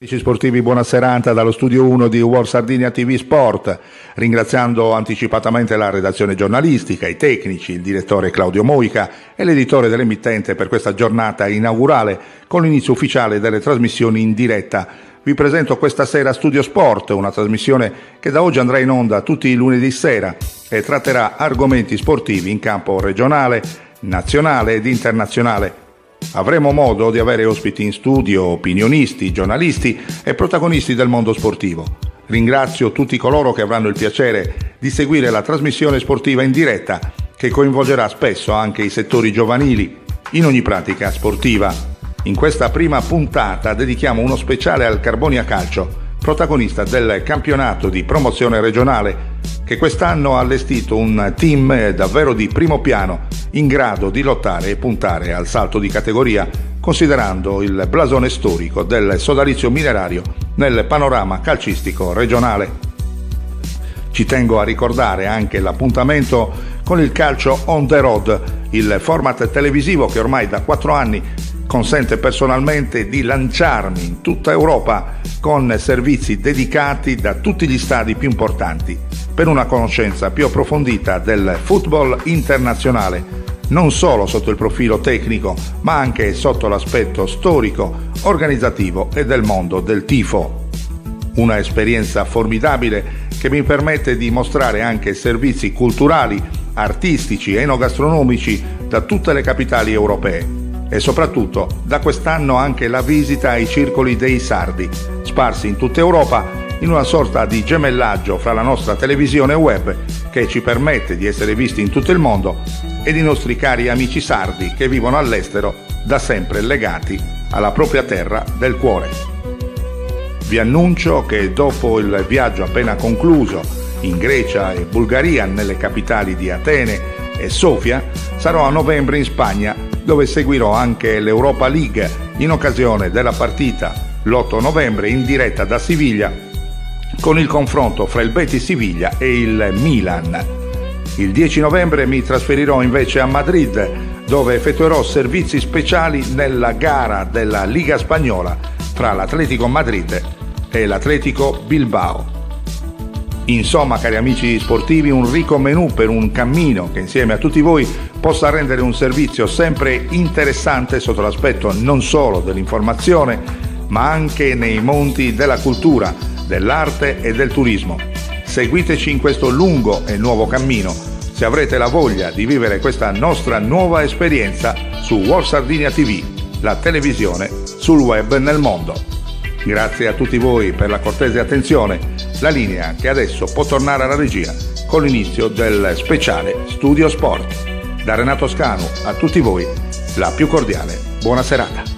Amici sportivi, buona serata dallo studio 1 di World Sardinia TV Sport, ringraziando anticipatamente la redazione giornalistica, i tecnici, il direttore Claudio Moica e l'editore dell'emittente per questa giornata inaugurale con l'inizio ufficiale delle trasmissioni in diretta. Vi presento questa sera Studio Sport, una trasmissione che da oggi andrà in onda tutti i lunedì sera e tratterà argomenti sportivi in campo regionale, nazionale ed internazionale. Avremo modo di avere ospiti in studio, opinionisti, giornalisti e protagonisti del mondo sportivo. Ringrazio tutti coloro che avranno il piacere di seguire la trasmissione sportiva in diretta, che coinvolgerà spesso anche i settori giovanili in ogni pratica sportiva. In questa prima puntata dedichiamo uno speciale al Carbonia Calcio, protagonista del campionato di promozione regionale, che quest'anno ha allestito un team davvero di primo piano, in grado di lottare e puntare al salto di categoria, considerando il blasone storico del sodalizio minerario nel panorama calcistico regionale. Ci tengo a ricordare anche l'appuntamento con il calcio on the road, il format televisivo che ormai da 4 anni consente personalmente di lanciarmi in tutta Europa con servizi dedicati da tutti gli stadi più importanti per una conoscenza più approfondita del football internazionale, non solo sotto il profilo tecnico, ma anche sotto l'aspetto storico, organizzativo e del mondo del tifo. Una esperienza formidabile che mi permette di mostrare anche servizi culturali, artistici e enogastronomici da tutte le capitali europee. E soprattutto da quest'anno anche la visita ai circoli dei sardi, sparsi in tutta Europa in una sorta di gemellaggio fra la nostra televisione web, che ci permette di essere visti in tutto il mondo, ed i nostri cari amici sardi che vivono all'estero, da sempre legati alla propria terra del cuore. Vi annuncio che dopo il viaggio appena concluso in Grecia e Bulgaria, nelle capitali di Atene e Sofia, sarò a novembre in Spagna, dove seguirò anche l'Europa League in occasione della partita l'8 novembre in diretta da Siviglia, con il confronto fra il Betis Siviglia e il Milan. Il 10 novembre mi trasferirò invece a Madrid, dove effettuerò servizi speciali nella gara della Liga Spagnola fra l'Atlético Madrid e l'Atlético Bilbao. Insomma, cari amici sportivi, un ricco menù per un cammino che insieme a tutti voi possa rendere un servizio sempre interessante sotto l'aspetto non solo dell'informazione, ma anche nei mondi della cultura, dell'arte e del turismo. Seguiteci in questo lungo e nuovo cammino, se avrete la voglia di vivere questa nostra nuova esperienza su World Sardinia TV, la televisione sul web nel mondo. Grazie a tutti voi per la cortese attenzione. La linea che adesso può tornare alla regia con l'inizio del speciale Studio Sport. Da Renato Scanu a tutti voi la più cordiale buona serata.